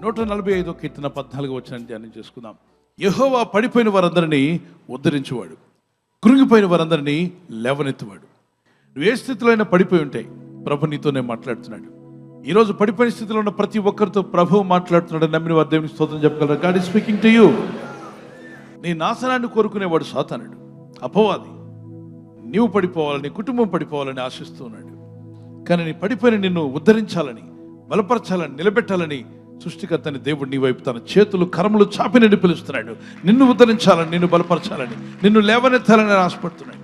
145 కీర్తన 14 వచనాన్ని ధ్యానం చేసుకుందాం. యెహోవా పడిపోయిన వారందరినీ ఉద్ధరించేవాడు, కృంగిపోయిన వారందరినీ లేవనెత్తువాడు. నువ్వు ఏ స్థితిలో అయినా పడిపోయి ఉంటాయి, ప్రభు నీతోనే మాట్లాడుతున్నాడు. ఈరోజు పడిపోయిన స్థితిలో ఉన్న ప్రతి ఒక్కరితో ప్రభువు మాట్లాడుతున్నాడు. నమ్మిన వారు దేవునికి స్తోత్రం చెప్పగలరు. God is speaking to you. నీ నాశనాన్ని కోరుకునేవాడు సాతానుడు, అపవాది. నీవు పడిపోవాలని, నీ కుటుంబం పడిపోవాలని ఆశిస్తున్నాడు. కానీ నీ పడిపోయిన నిన్ను ఉద్ధరించాలని, బలపరచాలని, నిలబెట్టాలని సృష్టికర్తని దేవుడు నీ వైపు తన చేతులు కరములు చాపి నిన్ను పిలుస్తున్నాడు. నిన్ను ఉద్ధరించాలని, నిన్ను బలపరచాలని, నిన్ను లేవనెత్తాలని ఆశపడుతున్నాడు.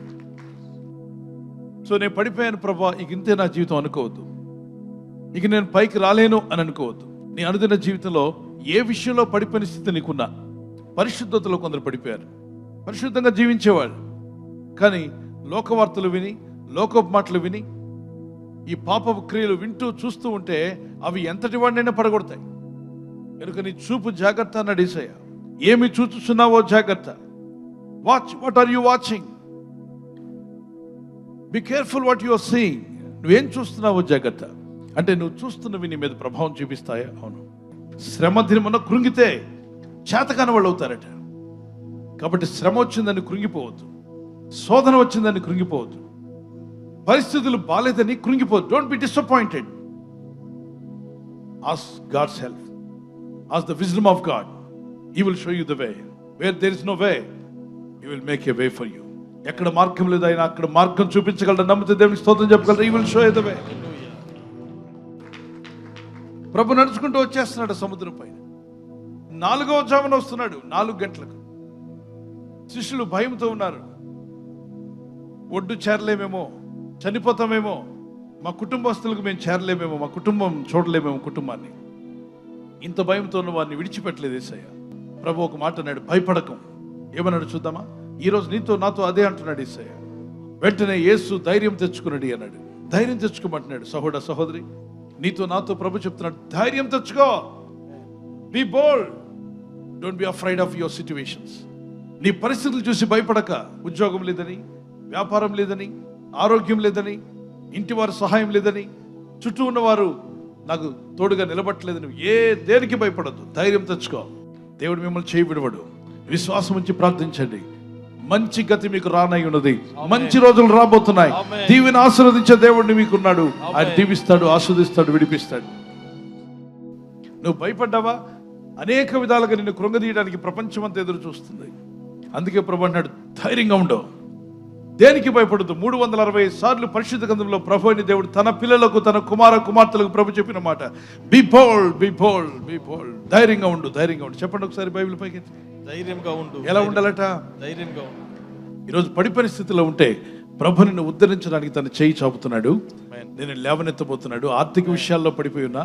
సో నేను పడిపోయాను ప్రభా, ఇక ఇంతే నా జీవితం అనుకోవద్దు, ఇక నేను పైకి రాలేను అని అనుకోవద్దు. నీ అనుదిన జీవితంలో ఏ విషయంలో పడిపోయిన స్థితి నీకున్నా, పరిశుద్ధతలో కొందరు పడిపోయారు, పరిశుద్ధంగా జీవించేవాళ్ళు. కానీ లోకవార్తలు విని, లోకపు మాటలు విని, ఈ పాపపు క్రియలు వింటూ చూస్తూ ఉంటే అవి ఎంతటి వాడినైనా పడగొడతాయి. కనుక నీ చూపు జాగ్రత్త అన్నాడు యేసయ్య. ఏమి చూస్తున్నావో జాగ్రత్త. Watch, what are you watching? Be careful what you are seeing. నువ్వేం చూస్తున్నావో జాగ్రత్త. అంటే నువ్వు చూస్తున్నవి నీ మీద ప్రభావం చూపిస్తాయా? అవును. శ్రమ దినమున కృంగితే చేతకాని వాళ్ళు అవుతారట. కాబట్టి శ్రమ వచ్చిందని కృంగిపోవద్దు, శోధన వచ్చిందని కృంగిపోవద్దు, పరిస్థితులు బాలేదని కృంగిపోవద్దు. Don't be disappointed. Ask God's help, ask the wisdom of God. He will show you the way. Where there is no way, he will make a way for you. ఎక్కడ మార్గం లేదు, ఆయన అక్కడ మార్గం చూపించగలడు. నమ్మితే దేవునికి స్తోత్రం చెప్పగలరు. He will show you the way. ప్రభు నడుచుకుంటూ వచ్చేస్తున్నాడు సముద్రం పైన. 4వ జామున వస్తున్నాడు, 4 గంటలకు. శిష్యులు భయంతో ఉన్నారు. ఒడ్డు చేరలేమేమో, చనిపోతామేమో, మా కుటుంబస్తులకు మేము చేరలేమేమో, మా కుటుంబం చూడలేమేమో కుటుంబాన్ని. ఇంత భయంతో ఉన్న వారిని విడిచిపెట్టలేదు యేసయ్య. ప్రభు ఒక మాట అన్నాడు, భయపడకం. ఏమన్నాడు చూద్దామా? ఈరోజు నీతో నాతో అదే అంటున్నాడు యేసయ్య. వెంటనే యేసు ధైర్యం తెచ్చుకున్నాడు అన్నాడు. ధైర్యం తెచ్చుకోమంటున్నాడు. సహోదర సహోదరి, నీతో నాతో ప్రభు చెప్తున్నాడు, ధైర్యం తెచ్చుకో. Be bold, don't be afraid of your situations. నీ పరిస్థితులు చూసి భయపడక. ఉద్యోగం లేదని, వ్యాపారం లేదని, ఆరోగ్యం లేదని, ఇంటి వారి సహాయం లేదని, చుట్టూ ఉన్నవారు నాకు తోడుగా నిలబట్టలేదని దేనికి భయపడద్దు. ధైర్యం తెచ్చుకో. దేవుడు మిమ్మల్ని చేయి విడవడు. విశ్వాసం ఉంచి ప్రార్థించండి. మంచి గతి మీకు రానై ఉన్నది. మంచి రోజులు రాబోతున్నాయి. దీవిని ఆశీర్వదించే దేవుడిని మీకున్నాడు. ఆయన దీవిస్తాడు, ఆస్వాదిస్తాడు, విడిపిస్తాడు. నువ్వు భయపడ్డావా? అనేక విధాలుగా నిన్ను కృంగదీయడానికి ప్రపంచం అంతా ఎదురు చూస్తుంది. అందుకే ప్రభు అన్నాడు, ధైర్యంగా ఉండవు, దేనికి భయపడదు. 360 సార్లు పరిశుద్ధ గ్రంథంలో ప్రభు అయిన దేవుడు తన పిల్లలకు, తన కుమార్తెలకు ప్రభు చెప్పిన మాట, be bold, be bold, be bold. ధైర్యంగా ఉండు, ధైర్యంగా ఉండు. చెప్పండి ఒకసారి బైబిల్ పైకి. ధైర్యంగా ఉండు. ఎలా ఉండాలట? ధైర్యంగా ఉండు. ఈరోజు పడిపోయిన స్థితిలో ఉంటే ప్రభు నిన్ను ఉద్ధరించడానికి తన చేయి చాపుతున్నాడు, నేను లేవనెత్తబోతున్నాడు. ఆర్థిక విషయాల్లో పడిపోయి ఉన్నా,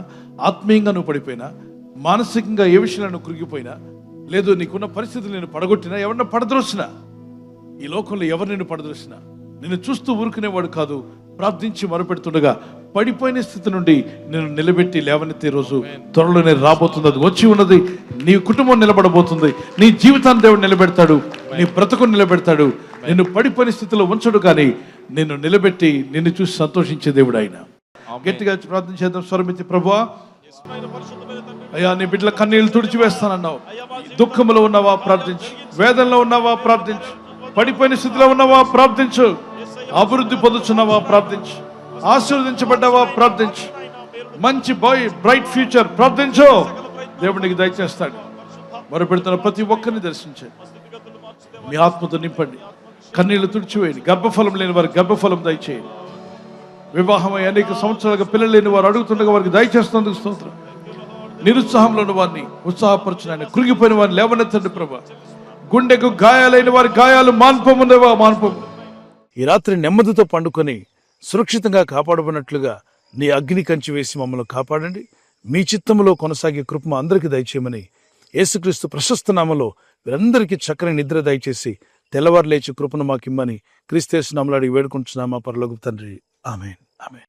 ఆత్మీయంగా నువ్వు పడిపోయినా, మానసికంగా ఏ విషయాల్లో నువ్వు కృంగిపోయినా, లేదు నీకున్న పరిస్థితులు నేను పడగొట్టినా, ఎవరన్నా పడద్రోసినా, ఈ లోకంలో ఎవరు నిన్ను పడద్రోసినా నిన్ను చూస్తూ ఊరుకునేవాడు కాదు. ప్రార్థించి మొరపెడుతుండగా పడిపోయిన స్థితి నుండి నేను నిలబెట్టి లేవనెత్తే రోజు త్వరలోనే రాబోతుంది. అది వచ్చి ఉన్నది. నీ కుటుంబం నిలబడబోతుంది. నీ జీవితాన్ని దేవుడు నిలబెడతాడు, నీ బ్రతుకుని నిలబెడతాడు. నిన్ను పడిపోయిన స్థితిలో ఉంచడు, కానీ నిన్ను నిలబెట్టి నిన్ను చూసి సంతోషించే దేవుడు ఆయన. గట్టిగా ప్రార్థన చేద్దాం. స్వరమితి. ప్రభువా, అయ్యా నీ బిడ్డల కన్నీళ్లు తుడిచివేస్తానన్నావు. దుఃఖంలో ఉన్నావా? ప్రార్థించు. వేదనలో ఉన్నావా? ప్రార్థించు. పడిపోయిన స్థితిలో ఉన్నావా? ప్రార్థించు. అభివృద్ధి పొందుతున్నావా? ప్రార్థించు. ఆశీర్వదించబడ్డావా? ప్రార్థించు. మంచి బ్రైట్ ఫ్యూచర్ ప్రార్థించు. దేవుడికి దయచేస్తాడు. మొరపెడుతున్న ప్రతి ఒక్కరిని దర్శించండి. మీ ఆత్మతో నింపండి. కన్నీళ్లు తుడిచివేయండి. గర్భఫలం లేని వారికి గర్భఫలం దయచేయండి. వివాహమై అనేక సంవత్సరాలుగా పిల్లలు లేని వారు అడుగుతుండగా వారికి దయచేస్తున్నందుకు స్తోత్రం. నిరుత్సాహంలో ఉన్న వారిని ఉత్సాహపరచునని, కృంగిపోయిన వారిని లేవనెత్తండి ప్రభా. గుండెకు గాయాలైన వారి గాయాలు మాన్పముందేవా, మాన్పము. ఈ రాత్రి నెమ్మదితో పండుకొని సురక్షితంగా కాపాడబడినట్లుగా నీ అగ్ని కంచి వేసి మమ్మల్ని కాపాడండి. మీ చిత్తములో కొనసాగే కృప అందరికీ దయచేయమని యేసుక్రీస్తు ప్రశస్త నామములో వీరందరికీ చక్కని నిద్ర దయచేసి తెల్లవారు లేచి కృపను మాకిమ్మని క్రీస్తు నామములో అడిగి వేడుకుంటున్నామా పరలోకపు తండ్రి. ఆమేన్, ఆమేన్.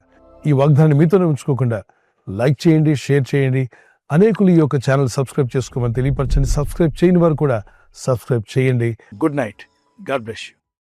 ఈ వాగ్దాన్ని మీతోనే ఉంచుకోకుండా లైక్ చేయండి, షేర్ చేయండి. అనేకులు ఈ యొక్క ఛానల్ సబ్స్క్రైబ్ చేసుకోమని తెలియపరచండి. సబ్స్క్రైబ్ చేయని వారు కూడా సబ్స్క్రైబ్ చేయండి. Good night. God bless you.